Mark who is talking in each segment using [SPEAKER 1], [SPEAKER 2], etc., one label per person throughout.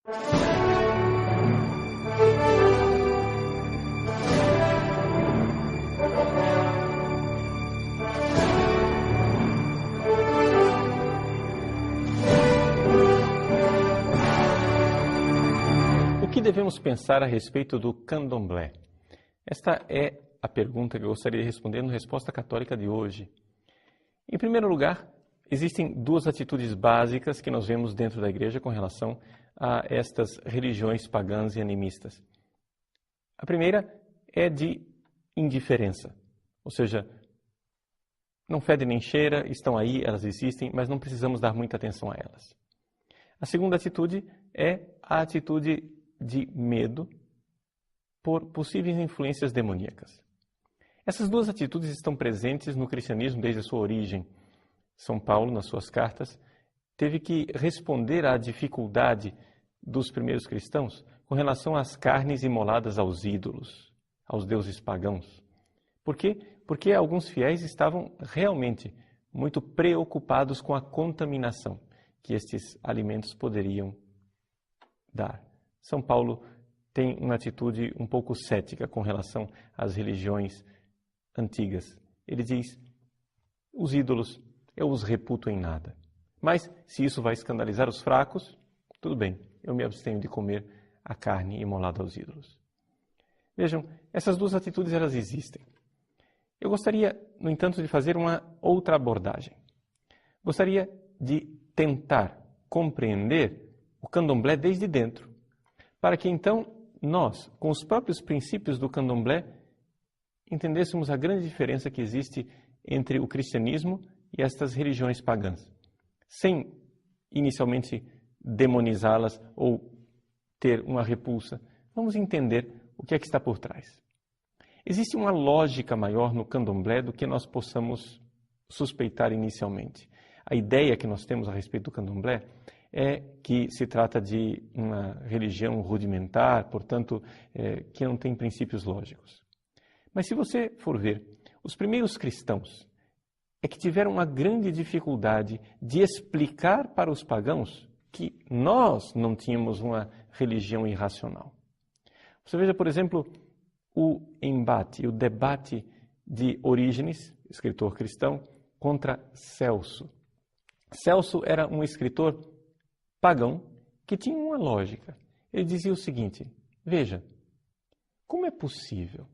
[SPEAKER 1] O que devemos pensar a respeito do candomblé? Esta é a pergunta que eu gostaria de responder no Resposta Católica de hoje. Em primeiro lugar, existem duas atitudes básicas que nós vemos dentro da igreja com relação a estas religiões pagãs e animistas. A primeira é de indiferença, ou seja, não fede nem cheira, estão aí, elas existem, mas não precisamos dar muita atenção a elas. A segunda atitude é a atitude de medo por possíveis influências demoníacas. Essas duas atitudes estão presentes no cristianismo desde a sua origem. São Paulo, nas suas cartas, teve que responder à dificuldade dos primeiros cristãos com relação às carnes imoladas aos ídolos, aos deuses pagãos. Por quê? Porque alguns fiéis estavam realmente muito preocupados com a contaminação que estes alimentos poderiam dar. São Paulo tem uma atitude um pouco cética com relação às religiões antigas. Ele diz, os ídolos, eu os reputo em nada. Mas, se isso vai escandalizar os fracos, tudo bem, eu me abstenho de comer a carne imolada aos ídolos. Vejam, essas duas atitudes, elas existem. Eu gostaria, no entanto, de fazer uma outra abordagem. Gostaria de tentar compreender o candomblé desde dentro, para que então nós, com os próprios princípios do candomblé, entendêssemos a grande diferença que existe entre o cristianismo e estas religiões pagãs, sem inicialmente demonizá-las ou ter uma repulsa. Vamos entender o que é que está por trás. Existe uma lógica maior no candomblé do que nós possamos suspeitar inicialmente. A ideia que nós temos a respeito do candomblé é que se trata de uma religião rudimentar, portanto, que não tem princípios lógicos. Mas se você for ver, os primeiros cristãos é que tiveram uma grande dificuldade de explicar para os pagãos que nós não tínhamos uma religião irracional. Você veja, por exemplo, o embate, o debate de Orígenes, escritor cristão, contra Celso. Celso era um escritor pagão que tinha uma lógica. Ele dizia o seguinte, veja, como é possível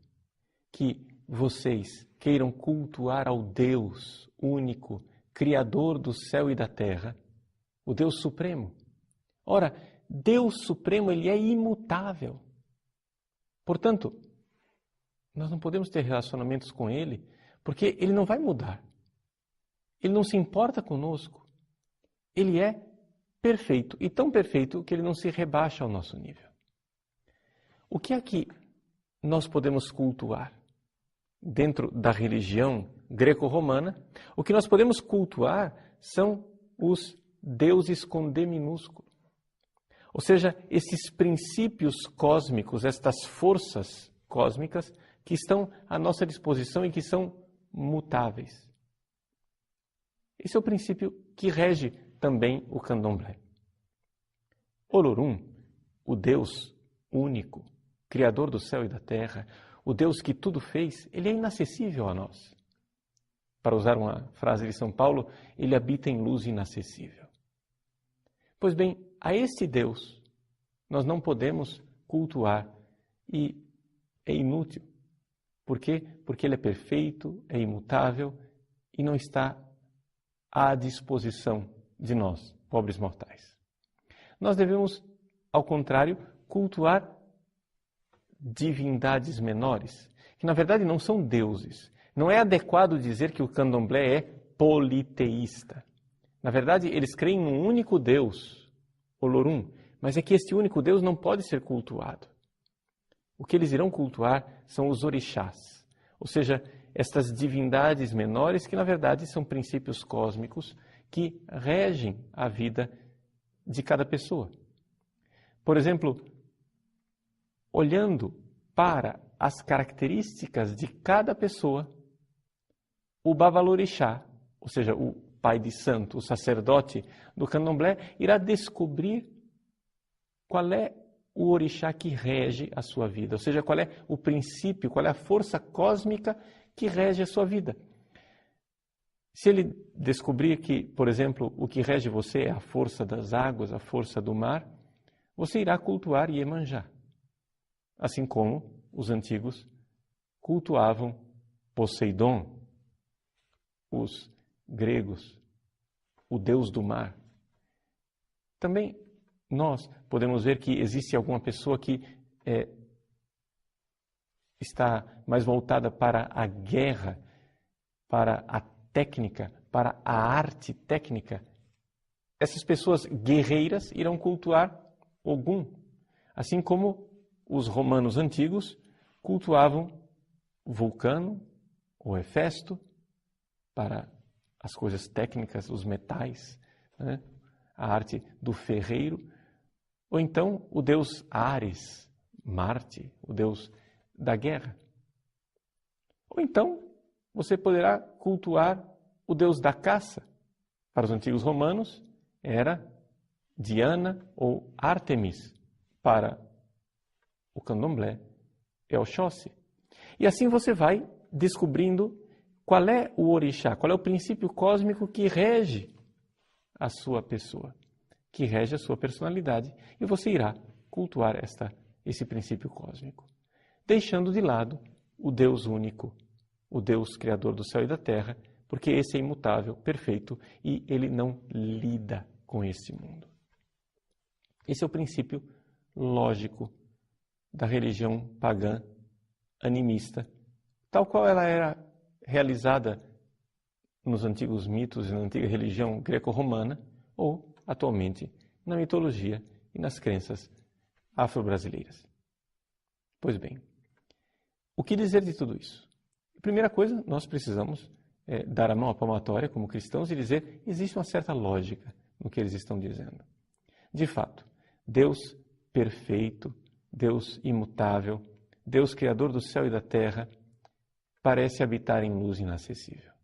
[SPEAKER 1] que vocês queiram cultuar ao Deus único, Criador do céu e da terra, o Deus Supremo? Ora, Deus Supremo, ele é imutável. Portanto, nós não podemos ter relacionamentos com ele, porque ele não vai mudar. Ele não se importa conosco. Ele é perfeito, e tão perfeito que ele não se rebaixa ao nosso nível. O que é que nós podemos cultuar? Dentro da religião greco-romana, o que nós podemos cultuar são os deuses com D minúsculo. Ou seja, esses princípios cósmicos, estas forças cósmicas que estão à nossa disposição e que são mutáveis. Esse é o princípio que rege também o candomblé. Olorum, o Deus único, Criador do céu e da terra, o Deus que tudo fez, ele é inacessível a nós. Para usar uma frase de São Paulo, ele habita em luz inacessível. Pois bem, a este Deus nós não podemos cultuar e é inútil. Por quê? Porque ele é perfeito, é imutável e não está à disposição de nós, pobres mortais. Nós devemos, ao contrário, cultuar divindades menores, que na verdade não são deuses. Não é adequado dizer que o candomblé é politeísta. Na verdade, eles creem num único Deus, Olorum, mas é que este único Deus não pode ser cultuado. O que eles irão cultuar são os orixás, ou seja, estas divindades menores que na verdade são princípios cósmicos que regem a vida de cada pessoa. Por exemplo, olhando para as características de cada pessoa, o Babalorixá, ou seja, o pai de santo, o sacerdote do candomblé, irá descobrir qual é o orixá que rege a sua vida, ou seja, qual é o princípio, qual é a força cósmica que rege a sua vida. Se ele descobrir que, por exemplo, o que rege você é a força das águas, a força do mar, você irá cultuar Iemanjá, assim como os antigos cultuavam Poseidon, os gregos, o deus do mar. Também nós podemos ver que existe alguma pessoa que está mais voltada para a guerra, para a técnica, para a arte técnica. Essas pessoas guerreiras irão cultuar Ogum, assim como os romanos antigos cultuavam Vulcano ou Hefesto para as coisas técnicas, os metais, né? A arte do ferreiro, ou então o deus Ares, Marte, o deus da guerra. Ou então você poderá cultuar o deus da caça. Para os antigos romanos era Diana ou Ártemis. Para o candomblé é Oxóssi. E assim você vai descobrindo qual é o orixá, qual é o princípio cósmico que rege a sua pessoa, que rege a sua personalidade, e você irá cultuar esse princípio cósmico, deixando de lado o Deus único, o Deus criador do céu e da terra, porque esse é imutável, perfeito, e ele não lida com este mundo. Esse é o princípio lógico da religião pagã animista, tal qual ela era realizada nos antigos mitos e na antiga religião greco-romana, ou, atualmente, na mitologia e nas crenças afro-brasileiras. Pois bem, o que dizer de tudo isso? Primeira coisa, nós precisamos dar a mão à palmatória como cristãos e dizer que existe uma certa lógica no que eles estão dizendo. De fato, Deus perfeito, Deus imutável, Deus criador do céu e da terra, parece habitar em luz inacessível.